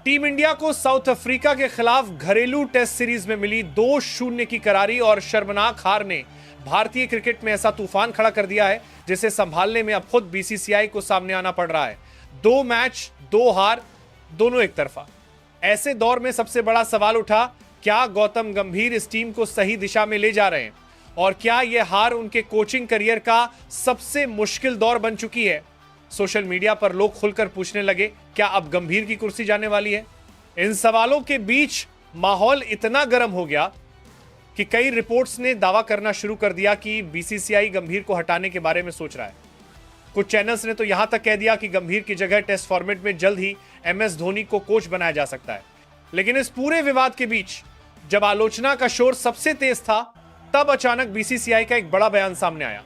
Team India को south Africa के खिलाफ घरेलू टेस्ट सीरीज में मिली 2-0 की करारी और शर्मनाक हार ने भारतीय क्रिकेट में ऐसा तूफान खड़ा कर दिया है जिसे संभालने में अब खुद बीसीसीआई को सामने आना पड़ रहा है। 2 मैच 2 हार, दोनों एक तरफा। ऐसे दौर में सबसे बड़ा सवाल उठा, क्या गौतम गंभीर इस टीम को सही दिशा में ले जा रहे हैं और क्या यह हार उनके कोचिंग करियर का सबसे मुश्किल दौर बन चुकी है। सोशल मीडिया पर लोग खुलकर पूछने लगे, क्या अब गंभीर की कुर्सी जाने वाली है। इन सवालों के बीच माहौल इतना गर्म हो गया कि कई रिपोर्ट्स ने दावा करना शुरू कर दिया कि बीसीसीआई गंभीर को हटाने के बारे में सोच रहा है। कुछ चैनल्स ने तो यहां तक कह दिया कि गंभीर की जगह टेस्ट फॉर्मेट में जल्द ही एमएस धोनी को कोच बनाया जा सकता है। लेकिन इस पूरे विवाद के बीच जब आलोचना का शोर सबसे तेज था, तब अचानक बीसीसीआई का एक बड़ा बयान सामने आया।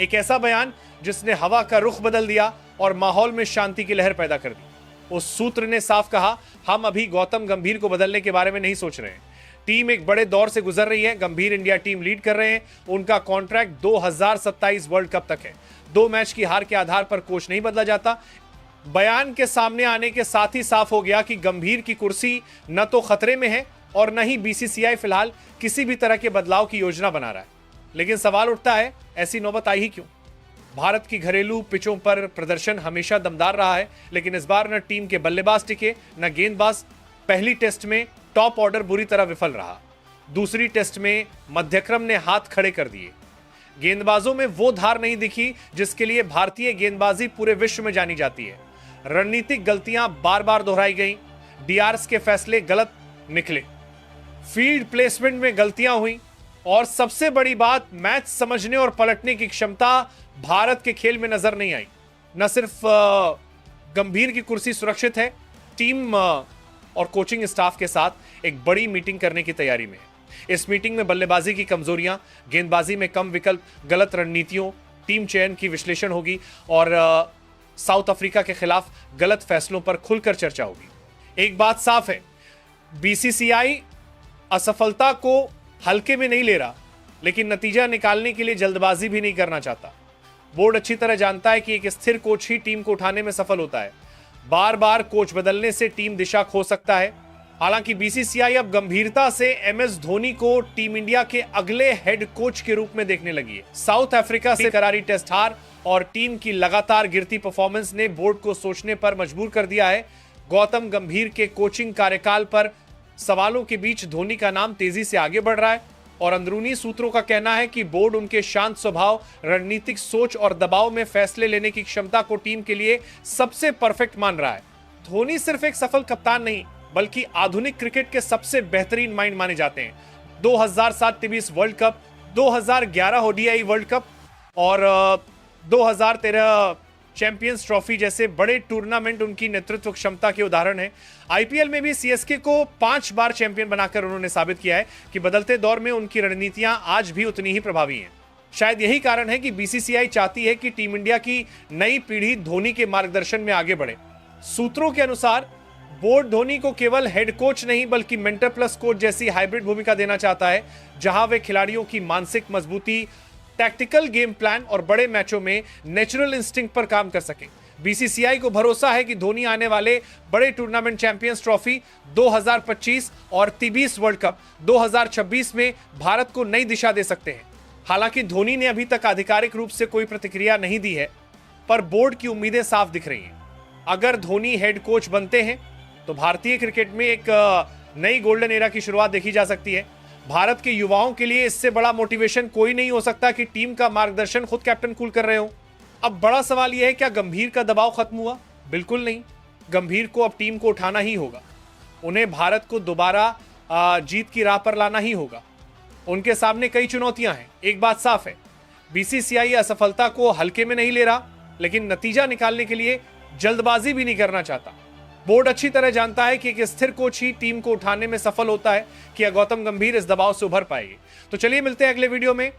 एक ऐसा बयान जिसने हवा का रुख बदल दिया और माहौल में शांति की लहर पैदा कर दी। उस सूत्र ने साफ कहा, हम अभी गौतम गंभीर को बदलने के बारे में नहीं सोच रहे हैं। टीम एक बड़े दौर से गुजर रही है। गंभीर इंडिया टीम लीड कर रहे हैं। उनका कॉन्ट्रैक्ट 2027 वर्ल्ड कप तक है। 2 मैच की हार के आधार पर कोच नहीं बदला जाता। बयान के सामने आने के साथ ही साफ हो गया कि गंभीर की कुर्सी न तो खतरे में है और न ही बीसीसीआई फिलहाल किसी भी तरह के बदलाव की योजना बना रहा है। लेकिन सवाल उठता है, ऐसी नौबत आई ही क्यों। भारत की घरेलू पिचों पर प्रदर्शन हमेशा दमदार रहा है, लेकिन इस बार न टीम के बल्लेबाज टिके न गेंदबाज। पहली टेस्ट में टॉप ऑर्डर बुरी तरह विफल रहा। दूसरी टेस्ट में मध्यक्रम ने हाथ खड़े कर दिए। गेंदबाजों में वो धार नहीं दिखी जिसके लिए भारतीय गेंदबाजी पूरे विश्व में जानी जाती है। रणनीतिक गलतियां बार बार दोहराई गईं। डीआरएस के फैसले गलत निकले। फील्ड प्लेसमेंट में गलतियां हुई और सबसे बड़ी बात, मैच समझने और पलटने की क्षमता भारत के खेल में नजर नहीं आई। न सिर्फ गंभीर की कुर्सी सुरक्षित है, टीम और कोचिंग स्टाफ के साथ एक बड़ी मीटिंग करने की तैयारी में है। इस मीटिंग में बल्लेबाजी की कमजोरियां, गेंदबाजी में कम विकल्प, गलत रणनीतियों, टीम चयन की विश्लेषण होगी और साउथ अफ्रीका के खिलाफ गलत फैसलों पर खुलकर चर्चा होगी। एक बात साफ है, बीसीसीआई असफलता को हल्के में नहीं ले रहा, लेकिन नतीजा निकालने के लिए जल्दबाजी भी नहीं करना चाहता। बोर्ड अच्छी तरह जानता है कि एक स्थिर कोच ही टीम को उठाने में सफल होता है। बार बार कोच बदलने से टीम दिशा खो सकता है। हालांकि बीसीसीआई अब गंभीरता से एमएस धोनी को टीम इंडिया के अगले हेड कोच के रूप में देखने लगी है। साउथ अफ्रीका से करारी टेस्ट हार और टीम की लगातार गिरती परफॉर्मेंस ने बोर्ड को सोचने पर मजबूर कर दिया है। गौतम गंभीर के कोचिंग कार्यकाल पर सवालों के बीच धोनी का नाम तेजी से आगे बढ़ रहा है और अंदरूनी सूत्रों का कहना है कि बोर्ड उनके शांत स्वभाव, रणनीतिक सोच और दबाव में फैसले लेने की क्षमता को टीम के लिए सबसे परफेक्ट मान रहा है। धोनी सिर्फ एक सफल कप्तान नहीं, बल्कि आधुनिक क्रिकेट के सबसे बेहतरीन माइंड माने जाते हैं। 2007 टी20 world cup, 2011 ODI world cup और 2013 चैंपियंस ट्रॉफी जैसे बड़े टूर्नामेंट उनकी नेतृत्व क्षमता के उदाहरण हैं। आईपीएल में भी सीएसके को 5 बार चैंपियन बनाकर उन्होंने साबित किया है कि बदलते दौर में उनकी रणनीतियां आज भी उतनी ही प्रभावी हैं। शायद यही कारण है कि बीसीसीआई चाहती है कि टीम इंडिया की नई पीढ़ी धोनी के मार्गदर्शन में आगे बढ़े। सूत्रों के अनुसार बोर्ड धोनी को केवल हेड कोच नहीं बल्कि मेंटर प्लस कोच जैसी हाइब्रिड भूमिका देना चाहता है, जहां वे खिलाड़ियों की मानसिक मजबूती, टैक्टिकल गेम प्लान और बड़े मैचों में नेचुरल इंस्टिंक्ट पर काम कर सके। बीसीसीआई को भरोसा है कि धोनी आने वाले बड़े टूर्नामेंट चैंपियंस ट्रॉफी 2025 और टी20 वर्ल्ड कप 2026 में भारत को नई दिशा दे सकते हैं। हालांकि धोनी ने अभी तक आधिकारिक रूप से कोई प्रतिक्रिया नहीं दी है, पर बोर्ड की उम्मीदें साफ दिख रही हैं। अगर धोनी हेड कोच बनते हैं तो भारतीय क्रिकेट में एक नई गोल्डन एरा की शुरुआत देखी जा सकती है। भारत के युवाओं के लिए इससे बड़ा मोटिवेशन कोई नहीं हो सकता कि टीम का मार्गदर्शन खुद कैप्टन कूल कर रहे हो। अब बड़ा सवाल यह है, क्या गंभीर का दबाव खत्म हुआ? बिल्कुल नहीं। गंभीर को अब टीम को उठाना ही होगा। उन्हें भारत को दोबारा जीत की राह पर लाना ही होगा। उनके सामने कई चुनौतियां हैं। एक बात साफ है, बीसीसीआई असफलता को हल्के में नहीं ले रहा, लेकिन नतीजा निकालने के लिए जल्दबाजी भी नहीं करना चाहता। बोर्ड अच्छी तरह जानता है कि एक स्थिर कोच ही टीम को उठाने में सफल होता है कि गौतम गंभीर इस दबाव से उभर पाएगी। तो चलिए मिलते हैं अगले वीडियो में।